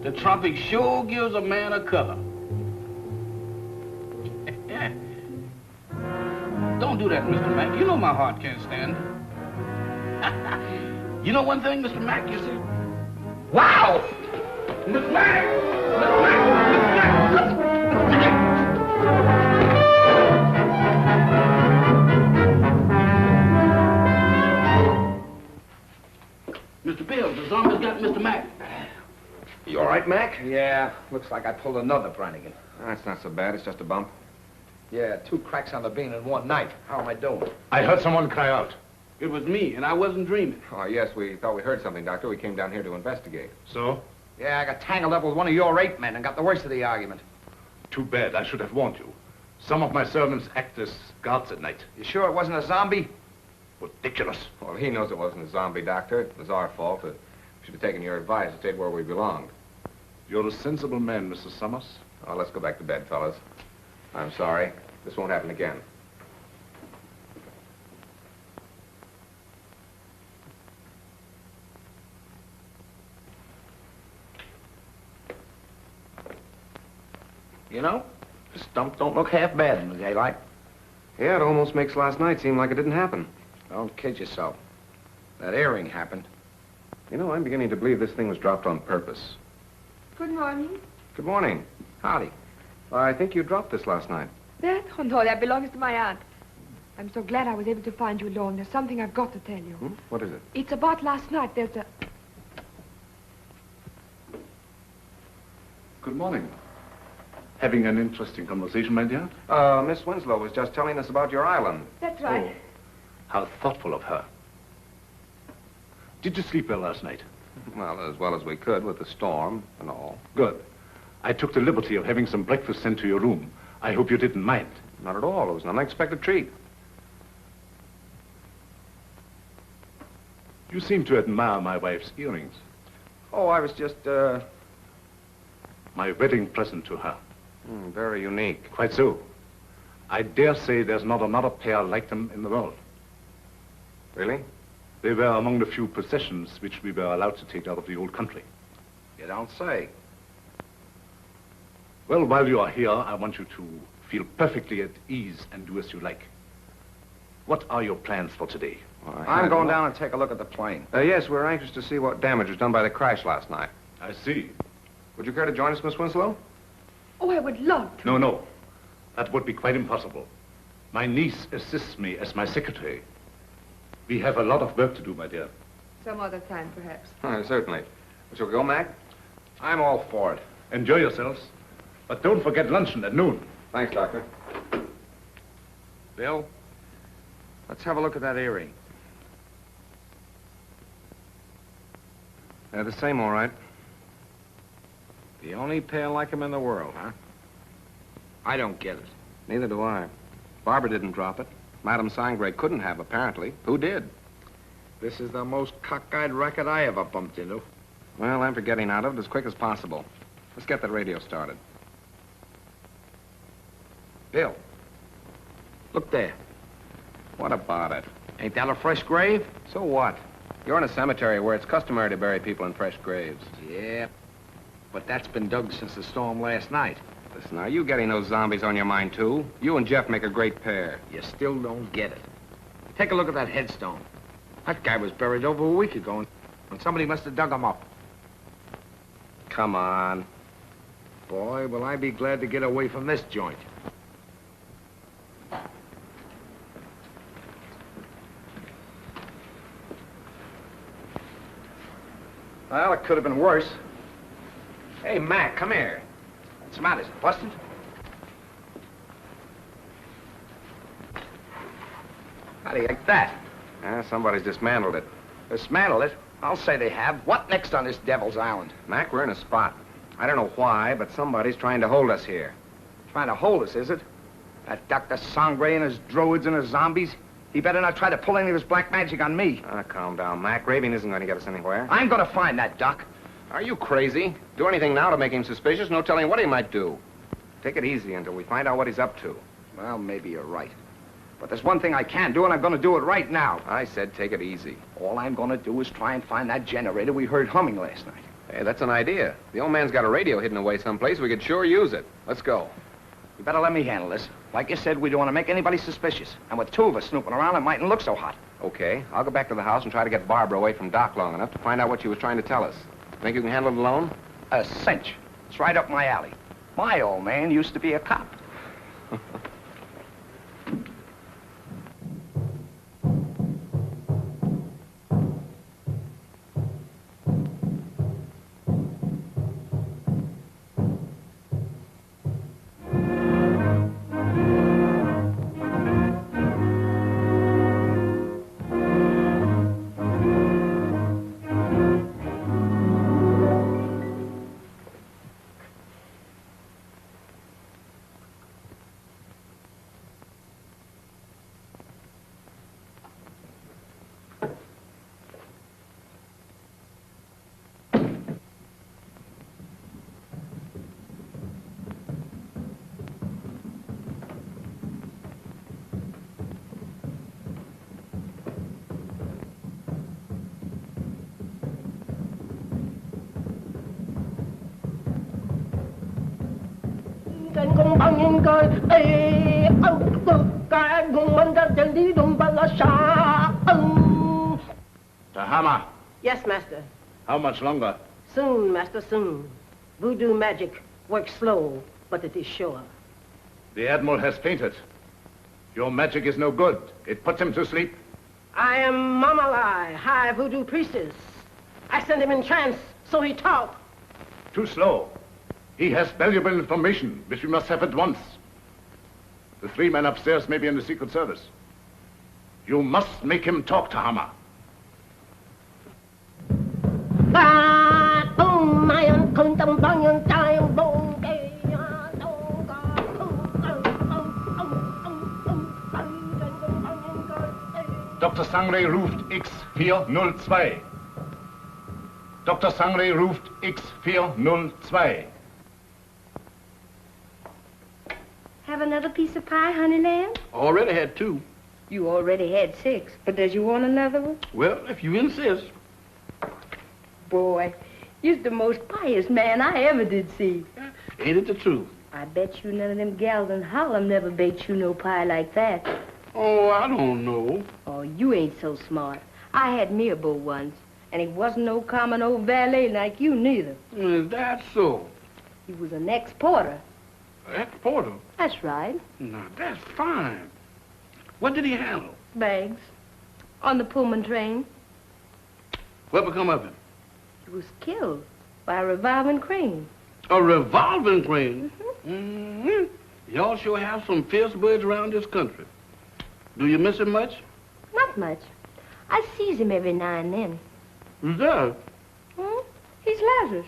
S3: The tropic sure gives a man a color. Don't do that, Mr. Mack. You know my heart can't stand it. You know one thing, Mr. Mack, you see? Wow! Mr. Mack! Mr. Mack! Mr. Bill, zombies got Mr. Mack.
S1: You all right, Mac?
S4: Yeah, looks like I pulled another Brannigan.
S1: That's not so bad. It's just a bump.
S4: Yeah, 2 cracks on the bean in one night. How am I doing?
S5: I heard someone cry out.
S3: It was me, and I wasn't dreaming.
S1: Oh, yes, we thought we heard something, Doctor. We came down here to investigate.
S5: So?
S4: Yeah, I got tangled up with one of your 8 men and got the worst of the argument.
S5: Too bad. I should have warned you. Some of my servants act as guards at night.
S4: You sure it wasn't a zombie?
S5: Ridiculous.
S1: Well, he knows it wasn't a zombie, Doctor. It was our fault. We should have taken your advice and stayed where we belonged.
S5: You're a sensible man, Mr. Summers.
S1: Oh, let's go back to bed, fellas. I'm sorry. This won't happen again.
S4: You know, this dump don't look half bad in the daylight.
S1: Yeah, it almost makes last night seem like it didn't happen.
S4: Don't kid yourself. That earring happened.
S1: You know, I'm beginning to believe this thing was dropped on purpose.
S8: Good morning.
S1: Good morning.
S4: Howdy.
S1: I think you dropped this last night.
S8: That? Oh, no, that belongs to my aunt. I'm so glad I was able to find you alone. There's something I've got to tell you.
S1: What is it?
S8: It's about last night. There's a...
S5: Good morning. Having an interesting conversation, my dear?
S1: Miss Winslow was just telling us about your island.
S8: That's right.
S5: Oh, how thoughtful of her. Did you sleep well last night?
S1: Well as we could with the storm and all.
S5: Good. I took the liberty of having some breakfast sent to your room. I hope you didn't mind.
S1: Not at all. It was an unexpected treat.
S5: You seem to admire my wife's earrings.
S4: Oh, I was just,
S5: My wedding present to her.
S1: Very unique.
S5: Quite so. I dare say there's not another pair like them in the world.
S1: Really?
S5: They were among the few possessions which we were allowed to take out of the old country.
S4: You don't say.
S5: Well, while you are here, I want you to feel perfectly at ease and do as you like. What are your plans for today?
S4: I'm going down and take a look at the plane.
S1: Yes, we're anxious to see what damage was done by the crash last night.
S5: I see.
S1: Would you care to join us, Miss Winslow?
S8: Oh, I would love to.
S5: No. That would be quite impossible. My niece assists me as my secretary. We have a lot of work to do, my dear.
S8: Some other time, perhaps.
S1: Certainly. Shall we go, Mac?
S4: I'm all for it.
S5: Enjoy yourselves. But don't forget luncheon at noon.
S1: Thanks, Doctor.
S4: Bill, let's have a look at that earring.
S1: They're the same, all right.
S4: The only pair like him in the world, huh? I don't get it.
S1: Neither do I. Barbara didn't drop it. Madame Sangre couldn't have, apparently. Who did?
S4: This is the most cockeyed racket I ever bumped into.
S1: Well, I'm for getting out of it as quick as possible. Let's get that radio started.
S4: Bill, look there.
S1: What about it?
S4: Ain't that a fresh grave?
S1: So what? You're in a cemetery where it's customary to bury people in fresh graves.
S4: Yeah, but that's been dug since the storm last night.
S1: Listen, are you getting those zombies on your mind, too? You and Jeff make a great pair.
S4: You still don't get it. Take a look at that headstone. That guy was buried over a week ago, and somebody must have dug him up.
S1: Come on.
S4: Boy, will I be glad to get away from this joint. Well, it could have been worse. Hey, Mac, come here. What's the matter? Is it busted? How do you like that?
S1: Somebody's dismantled it.
S4: Dismantle it? I'll say they have. What next on this Devil's Island?
S1: Mac, we're in a spot. I don't know why, but somebody's trying to hold us here.
S4: Trying to hold us, is it? That Dr. Sangre and his druids and his zombies? He better not try to pull any of his black magic on me.
S1: Calm down, Mac. Raving isn't going to get us anywhere.
S4: I'm going to find that Doc.
S1: Are you crazy? Do anything now to make him suspicious? No telling what he might do. Take it easy until we find out what he's up to.
S4: Well, maybe you're right. But there's one thing I can do, and I'm going to do it right now.
S1: I said take it easy.
S4: All I'm going to do is try and find that generator we heard humming last night.
S1: Hey, that's an idea. The old man's got a radio hidden away someplace. We could sure use it. Let's go.
S4: You better let me handle this. Like you said, we don't want to make anybody suspicious. And with 2 of us snooping around, it mightn't look so hot.
S1: Okay. I'll go back to the house and try to get Barbara away from Doc long enough to find out what she was trying to tell us. Think you can handle it alone?
S4: A cinch. It's right up my alley. My old man used to be a cop.
S7: trên con bao nhiêu coi ê ông cực cái con mình ra chân đi đông ba la sa
S5: Tahama,
S7: Yes, master.
S5: how much longer?
S7: Soon, master, soon. Voodoo magic works slow, but it is sure.
S5: The Admiral has fainted. Your magic is no good. It puts him to sleep.
S7: I am Mama Lai, high voodoo priestess. I sent him in trance, so he talk.
S5: Too slow. He has valuable information, which we must have at once. The 3 men upstairs may be in the Secret Service. You must make him talk, Tahama. Dr. Sangre ruft X402. Dr. Sangre ruft X402.
S6: Have another piece of pie, honey lamb?
S3: Already had 2.
S6: You already had 6, but does you want another one?
S3: Well, if you insist.
S6: Boy, you're the most pious man I ever did see.
S3: Ain't it the truth?
S6: I bet you none of them gals in Harlem never baked you no pie like that.
S3: Oh, I don't know.
S6: Oh, you ain't so smart. I had me a beau once, and he wasn't no common old valet like you neither.
S3: Is that so?
S6: He was an ex-porter.
S3: Ex-porter?
S6: That's right.
S3: Now, that's fine. What did he handle?
S6: Bags. On the Pullman train.
S3: What become of him?
S6: He was killed by a revolving crane.
S3: A revolving crane? Mm-hmm. Y'all sure have some fierce birds around this country. Do you miss him much?
S6: Not much. I sees him every now and then.
S3: Who's that?
S6: He's Lazarus.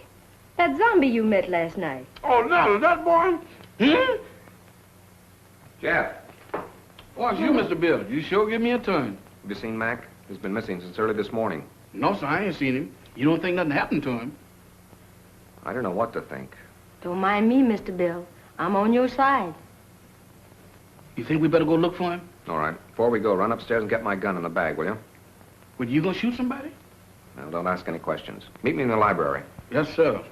S6: That zombie you met last night.
S3: Oh, Lazarus, that boy?
S1: Jeff,
S3: Oh, it's you, Mr. Bill. You sure give me a turn.
S1: have you seen Mac? He's been missing since early this morning.
S3: No, sir, I ain't seen him. You don't think nothing happened to him?
S1: I don't know what to think.
S6: Don't mind me, Mr. Bill. I'm on your side.
S3: You think we better go look for him?
S1: All right. Before we go, run upstairs and get my gun in the bag, will you?
S3: Well, you gonna shoot somebody?
S1: Now, don't ask any questions. Meet me in the library.
S3: Yes, sir.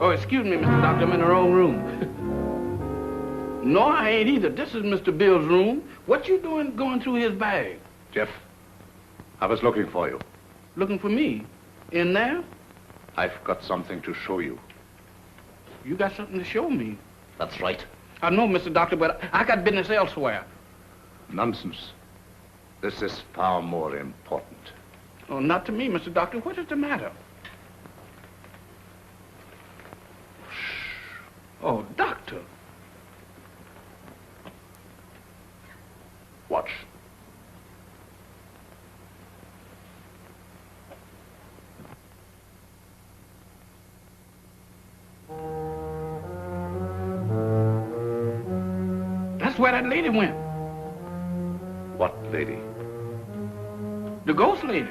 S3: Oh, excuse me, Mr. Doctor, I'm in the wrong room. No, I ain't either. This is Mr. Bill's room. What you doing going through his bag?
S5: Jeff, I was looking for you.
S3: Looking for me? In there?
S5: I've got something to show you.
S3: You got something to show me.
S5: That's right.
S3: I know, Mr. Doctor, but I got business elsewhere.
S5: Nonsense. This is far more important.
S3: Oh, not to me, Mr. Doctor. What is the matter? Oh, Doctor.
S5: Watch.
S3: That's where that lady went.
S5: What lady?
S3: The ghost lady.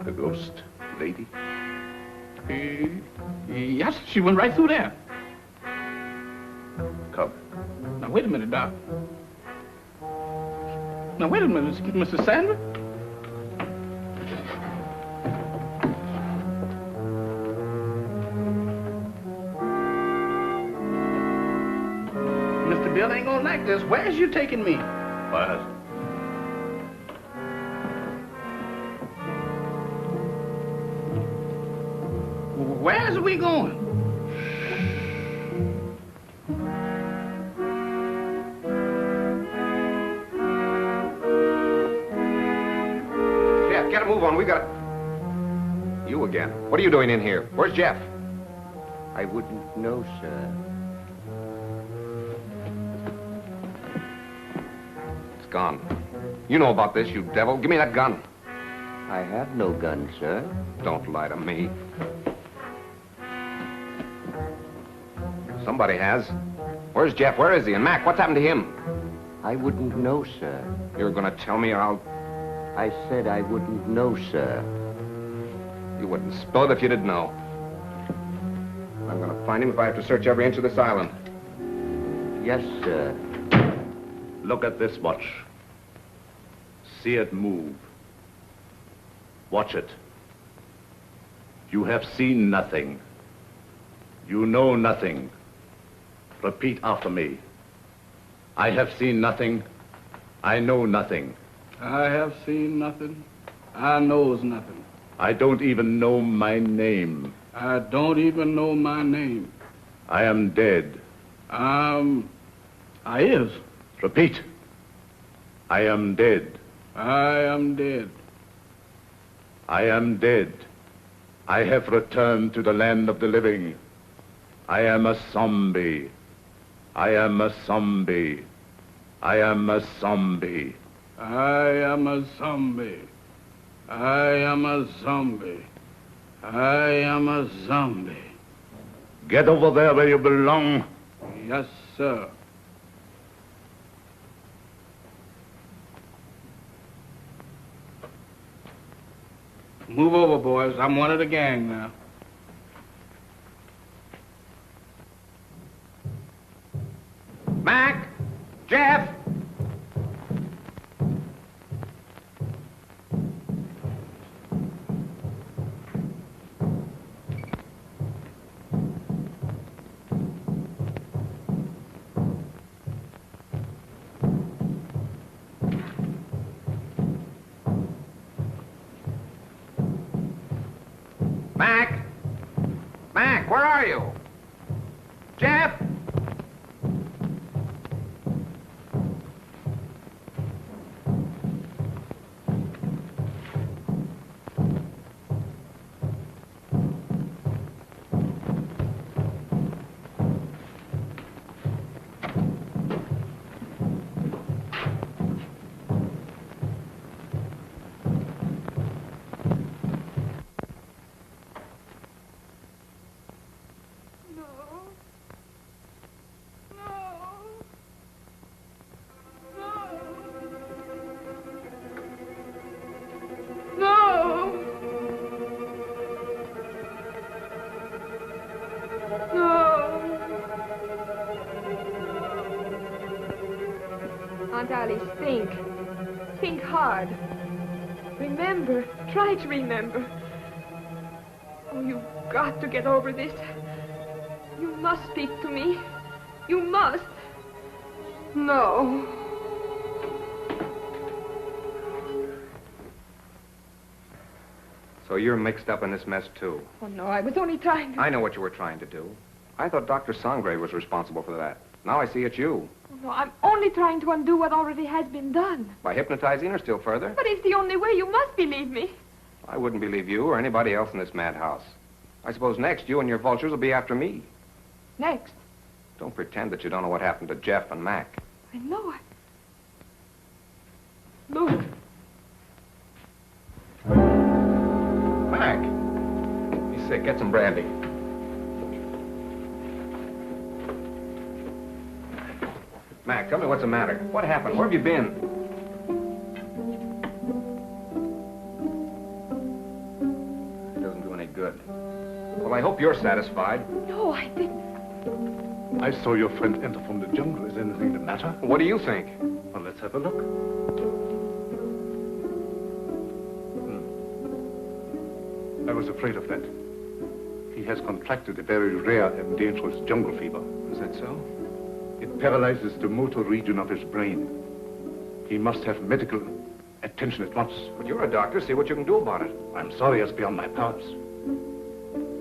S5: The ghost lady?
S3: Yes, she went right through there.
S5: Come.
S3: Now, wait a minute, Doc. Now, wait a minute, Mr. Sandra. Mr. Bill ain't gonna like this. Where's you taking me?
S5: What?
S3: Where's we going?
S1: Jeff, get a move on. We got... You again. What are you doing in here? Where's Jeff?
S9: I wouldn't know, sir.
S1: It's gone. You know about this, you devil. Give me that gun.
S9: I have no gun, sir.
S1: Don't lie to me. Somebody has. Where's Jeff? Where is he? And Mac, what's happened to him?
S9: I wouldn't know, sir.
S1: You're gonna tell me or I'll...
S9: I said I wouldn't know, sir.
S1: You wouldn't spill it if you didn't know. find him if I have to search every inch of this island.
S9: Yes, sir.
S5: Look at this watch. See it move. Watch it. You have seen nothing. You know nothing. Repeat after me. I have seen nothing. I know nothing.
S3: I have seen nothing. I knows nothing.
S5: I don't even know my name.
S3: I don't even know my name.
S5: I am dead.
S3: I is.
S5: Repeat. I am dead.
S3: I am dead.
S5: I am dead. I have returned to the land of the living. I am a zombie. I am a zombie. I am a zombie.
S3: I am a zombie. I am a zombie. I am a zombie.
S5: Get over there where you belong.
S3: Yes, sir. Move over, boys. I'm one of the gang now.
S1: Mac! Jeff! Mac! Mac, where are you? Jeff!
S8: Aunt Alice, think. Think hard. Remember. Try to remember. Oh, you've got to get over this. You must speak to me. You must. No.
S1: So you're mixed up in this mess, too.
S8: Oh, no, I was only trying to...
S1: I know what you were trying to do. I thought Dr. Sangre was responsible for that. Now I see it's you.
S8: Oh, no, I'm only trying to undo what already has been done.
S1: By hypnotizing her still further?
S8: But it's the only way. You must believe me.
S1: I wouldn't believe you or anybody else in this madhouse. I suppose next you and your vultures will be after me.
S8: Next.
S1: Don't pretend that you don't know what happened to Jeff and Mac.
S8: I know it. Look.
S1: Mac! He's sick. Get some brandy. Mac, tell me what's the matter. What happened? Where have you been? It doesn't do any good. Well, I hope you're satisfied.
S8: No, I didn't.
S5: I saw your friend enter from the jungle. Is anything the matter?
S1: What do you think?
S5: Well, let's have a look. I was afraid of that. He has contracted a very rare and dangerous jungle fever.
S1: Is that so?
S5: It paralyzes the motor region of his brain. He must have medical attention at once.
S1: But you're a doctor. See what you can do about it.
S5: I'm sorry, it's beyond my powers.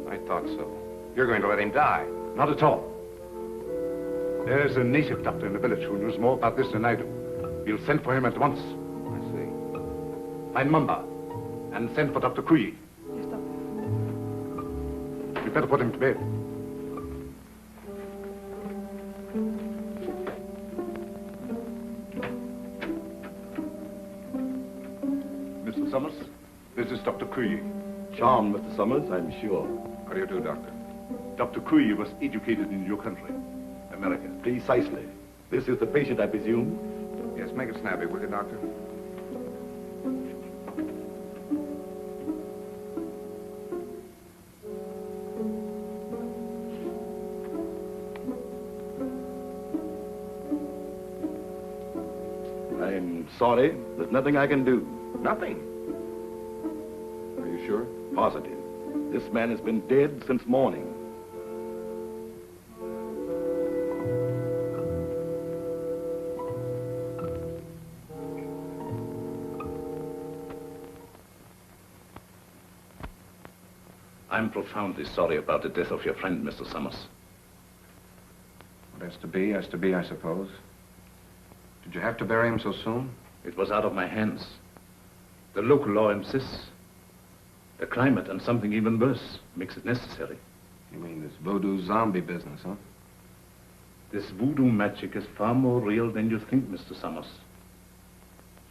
S1: I thought so. You're going to let him die.
S5: Not at all. There's a native doctor in the village who knows more about this than I do. We'll send for him at once.
S1: I see.
S5: Find Mamba and send for Dr. Kuyi.
S8: Yes, Doctor.
S5: You better put him to bed. Mr. Summers, this is Dr. Kuyi.
S10: Charmed, Mr. Summers, I'm sure.
S1: How do you do, Doctor?
S5: Dr. Kuyi was educated in your country, America.
S10: Precisely. This is the patient, I presume?
S1: Yes, make it snappy, will you, Doctor?
S10: sorry. There's nothing I can do.
S1: Nothing. Are you sure?
S10: Positive. This man has been dead since morning.
S5: I'm profoundly sorry about the death of your friend, Mr. Summers.
S1: What has to be, I suppose. Did you have to bury him so soon?
S5: It was out of my hands. The local law insists. The climate and something even worse makes it necessary.
S1: You mean this voodoo zombie business, huh?
S5: This voodoo magic is far more real than you think, Mr. Summers.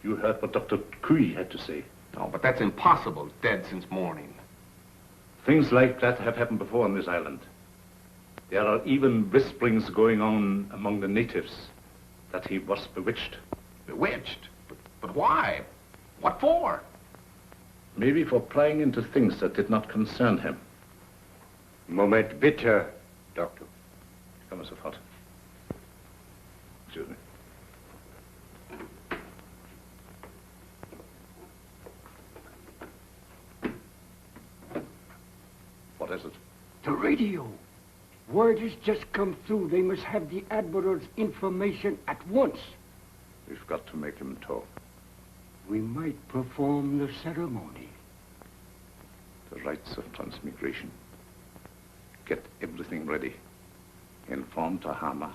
S5: You heard what Dr. Cui had to say.
S1: No, but that's impossible. Dead since morning.
S5: Things like that have happened before on this island. There are even whisperings going on among the natives that he was bewitched.
S1: Bewitched? But why? What for?
S5: Maybe for prying into things that did not concern him.
S9: Moment bitte, Doctor.
S5: Come, Mr. Fott. Excuse me. What is it?
S11: The radio. Word has just come through. They must have the Admiral's information at once.
S5: We've got to make him talk.
S11: We might perform the ceremony.
S5: The rites of transmigration. Get everything ready. Inform Tahama.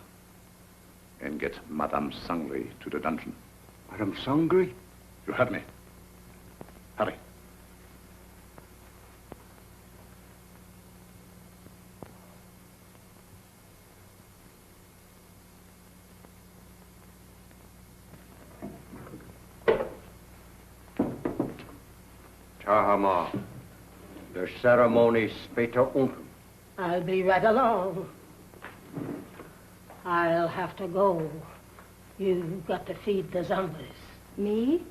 S5: And get Madame Sangre to the dungeon.
S11: Madame Sangre?
S5: You heard me. Hurry.
S9: Tahama, the ceremony später unten.
S7: I'll be right along. I'll have to go. You've got to feed the zombies.
S6: Me?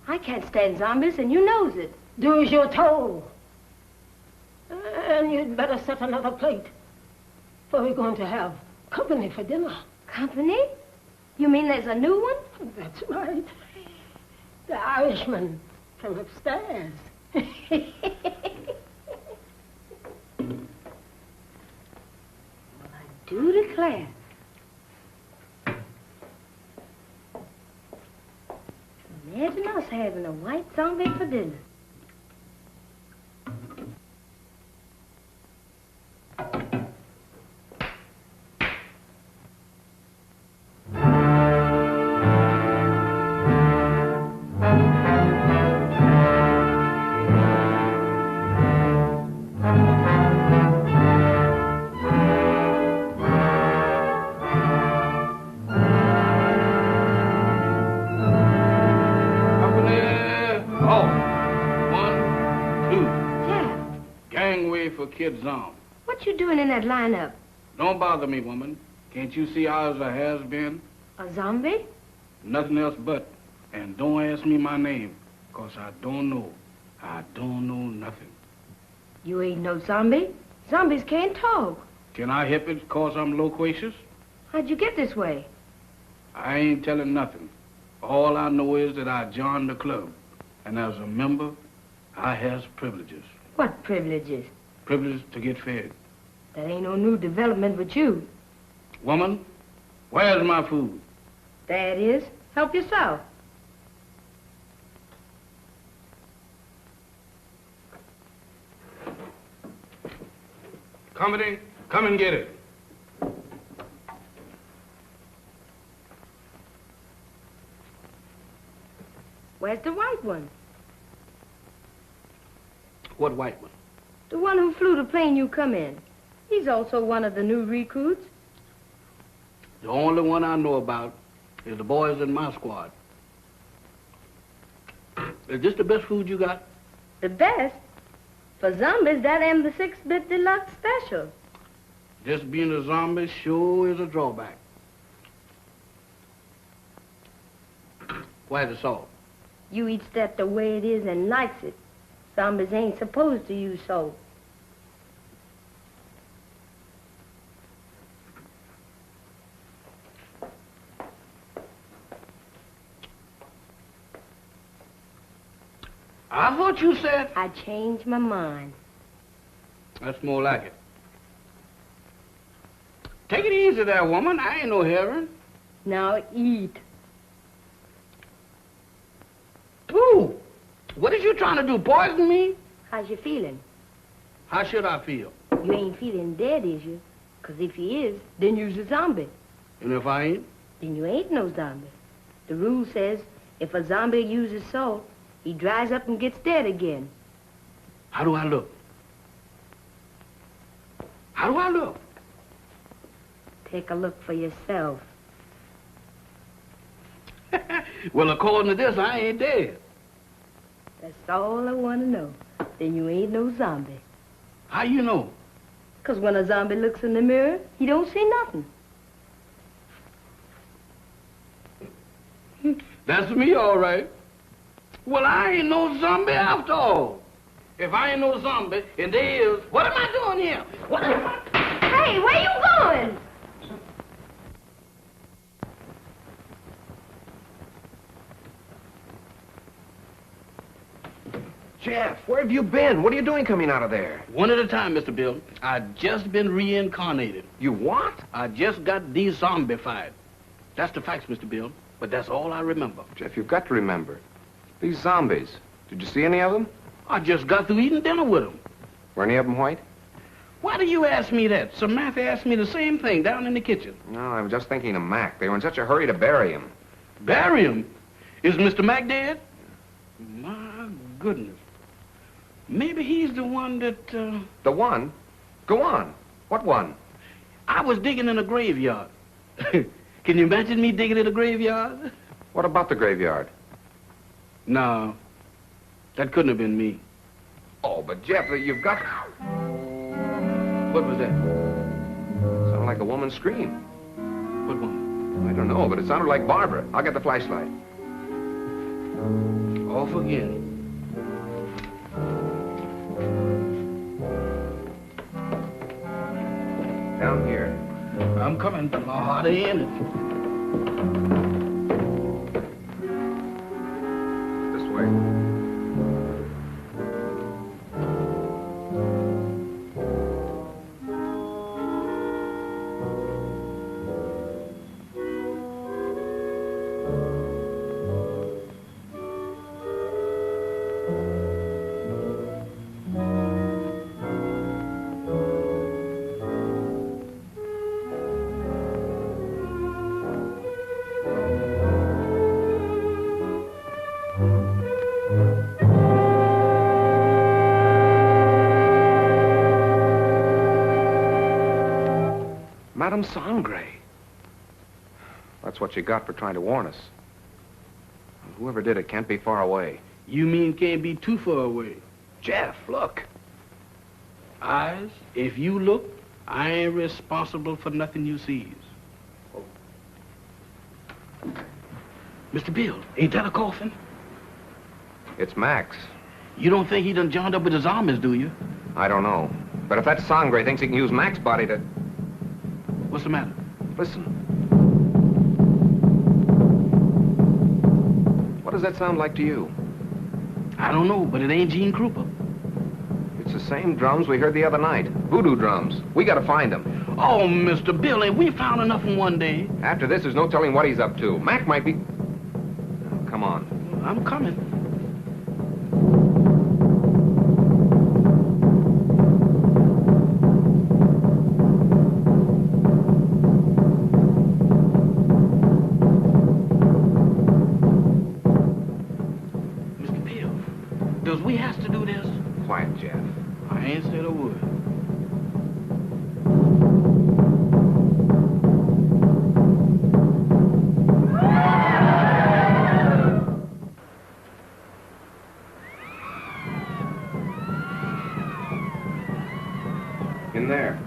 S6: I can't stand zombies, and you knows it.
S7: Do as you're told. And you'd better set another plate. For we're going to have company for dinner.
S6: Company? You mean there's a new one?
S7: That's right. The Irishman from upstairs.
S6: Well, I do declare. Imagine us having a white zombie for dinner.
S3: Kid Zom.
S6: What you doing in that lineup?
S3: Don't bother me, woman. Can't you see ours a has-been?
S6: A zombie?
S3: Nothing else but. And don't ask me my name, 'cause I don't know. I don't know nothing.
S6: You ain't no zombie. Zombies can't talk.
S3: Can I help it 'cause I'm loquacious?
S6: How'd you get this way?
S3: I ain't telling nothing. All I know is that I joined the club. And as a member, I has privileges.
S6: What privileges?
S3: Privileges to get fed.
S6: That ain't no new development with you.
S3: Woman, where's my food?
S6: There it is. Help yourself.
S3: Company, come and get it.
S6: Where's the white one?
S3: What white one?
S6: The one who flew the plane you come in. He's also one of the new recruits.
S3: The only one I know about is the boys in my squad. Is this the best food you got?
S6: The best? For zombies, that am the 6-bit deluxe special.
S3: Just being a zombie sure is a drawback. Where's the salt?
S6: You eats that the way it is and likes it. Zombies ain't supposed to use salt.
S3: I thought you said...
S6: I changed my mind.
S3: That's more like it. Take it easy there, woman. I ain't no heron.
S6: Now eat.
S3: Ooh, what is you trying to do, poison me?
S6: How's you feeling?
S3: How should I feel?
S6: You ain't feeling dead, is you? 'Cause if you is, then you's a zombie.
S3: And if I ain't?
S6: Then you ain't no zombie. The rule says if a zombie uses salt, he dries up and gets dead again.
S3: How do I look? How do I look?
S6: Take a look for yourself.
S3: Well, according to this, I ain't dead.
S6: That's all I want to know. Then you ain't no zombie.
S3: How you know?
S6: 'Cause when a zombie looks in the mirror, he don't see nothing.
S3: That's me, all right. Well, I ain't no zombie after all. If I ain't no zombie, and there is, what am I doing here? What am I...
S6: Hey, where you going?
S2: Jeff, where have you been? What are you doing coming out of there?
S3: One at a time, Mr. Bill. I just been reincarnated.
S2: You what?
S3: I just got de-zombified. That's the facts, Mr. Bill. But that's all I remember.
S2: Jeff, you've got to remember. These zombies. Did you see any of them?
S3: I just got through eating dinner with them.
S2: Were any of them white?
S3: Why do you ask me that? Samantha asked me the same thing down in the kitchen.
S2: No, I was just thinking of Mac. They were in such a hurry to bury him.
S3: Bury him? Is Mr. Mac dead? My goodness. Maybe he's the one that,
S2: The one? Go on. What one?
S3: I was digging in a graveyard. Can you imagine me digging in a graveyard?
S2: What about the graveyard?
S3: No. That couldn't have been me.
S2: Oh, but Jeff, you've got...
S3: What was that?
S2: Sounded like a woman's scream.
S3: What one?
S2: I don't know, but it sounded like Barbara. I'll get the flashlight.
S3: Off again.
S2: Down here.
S3: I'm coming, but my heart ain't in it.
S2: This way. Madame Sangre. That's what you got for trying to warn us. Whoever did it can't be far away.
S3: You mean can't be too far away?
S2: Jeff, look.
S3: Eyes, if you look, I ain't responsible for nothing you sees. Mr. Bill, ain't that a coffin?
S2: It's Max.
S3: You don't think he done joined up with the zombies, do you?
S2: I don't know. But if that Sangre thinks he can use Max's body to...
S3: What's the matter?
S2: Listen. What does that sound like to you?
S3: I don't know, but it ain't Gene Krupa.
S2: It's the same drums we heard the other night. Voodoo drums. We gotta find them.
S3: Oh, Mr. Bill, ain't we found enough in one day?
S2: After this, there's no telling what he's up to. Mac might be... Oh, come on.
S3: I'm coming. Mr. Bill, does we have to do this?
S2: Quiet, Jeff.
S3: I ain't said a word.
S2: In there.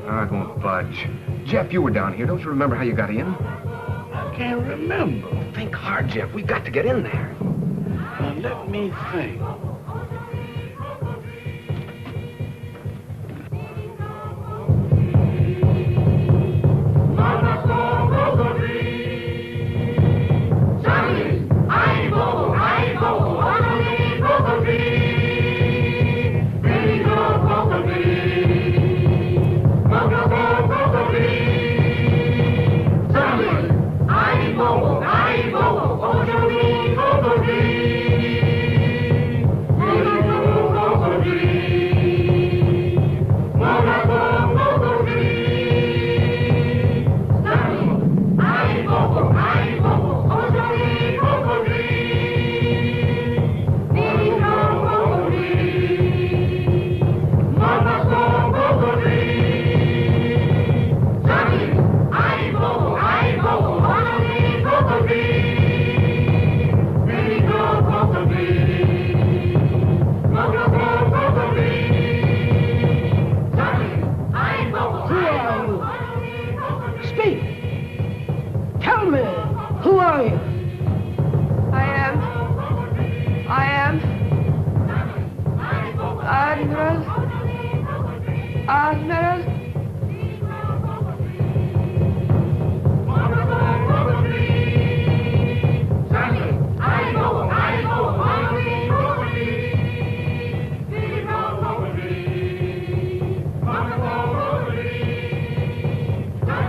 S2: Oh, it won't budge. Jeff, you were down here. Don't you remember how you got in?
S3: I can't remember.
S2: Think hard, Jeff. We've got to get in there.
S3: Now, let me think.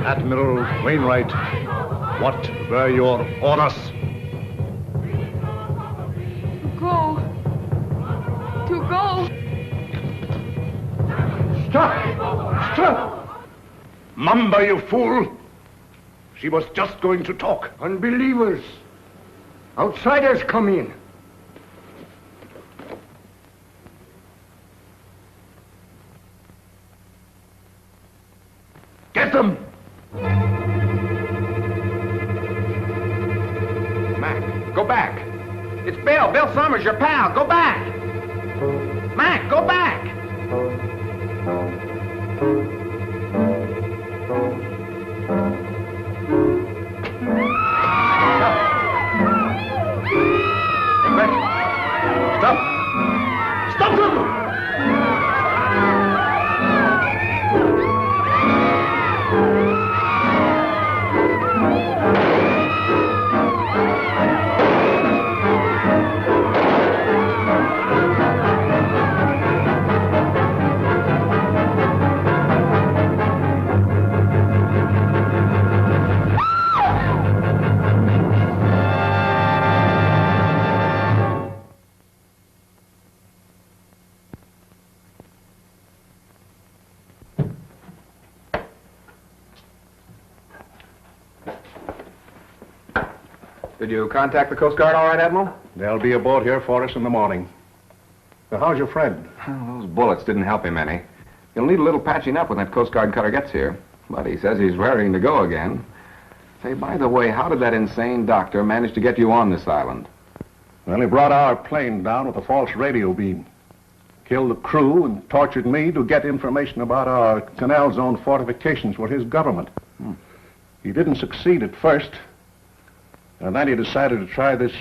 S5: Admiral Wainwright, what were your orders?
S8: To go.
S5: Stop! Stop! Mamba, you fool! She was just going to talk.
S11: Unbelievers. Outsiders come in.
S5: Get them!
S2: Mac, go back. It's Bill. Bill Summers, your pal. Go back. Mac, go back.
S5: Stop! Stop them!
S1: Did you contact the Coast Guard all right, Admiral?
S5: They'll be aboard here for us in the morning. Now, how's your friend?
S1: Well, those bullets didn't help him any. He'll need a little patching up when that Coast Guard cutter gets here. But he says he's raring to go again. Say, by the way, how did that insane doctor manage to get you on this island?
S5: Well, he brought our plane down with a false radio beam. Killed the crew and tortured me to get information about our Canal Zone fortifications for his government. He didn't succeed at first. And then he decided to try this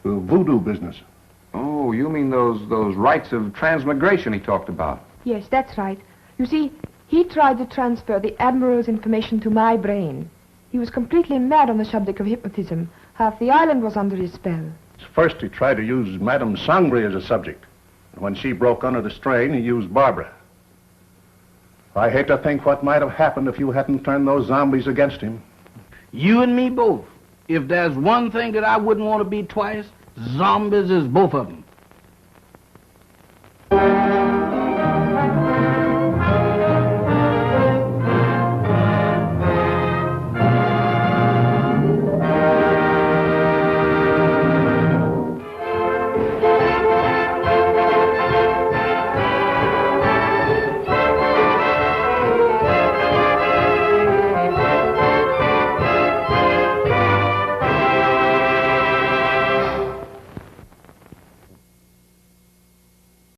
S5: voodoo business.
S1: Oh, you mean those rites of transmigration he talked about?
S8: Yes, that's right. You see, he tried to transfer the Admiral's information to my brain. He was completely mad on the subject of hypnotism. Half the island was under his spell.
S5: First, he tried to use Madame Sangre as a subject. And when she broke under the strain, he used Barbara. I hate to think what might have happened if you hadn't turned those zombies against him.
S3: You and me both. If there's one thing that I wouldn't want to be twice, zombies is both of them.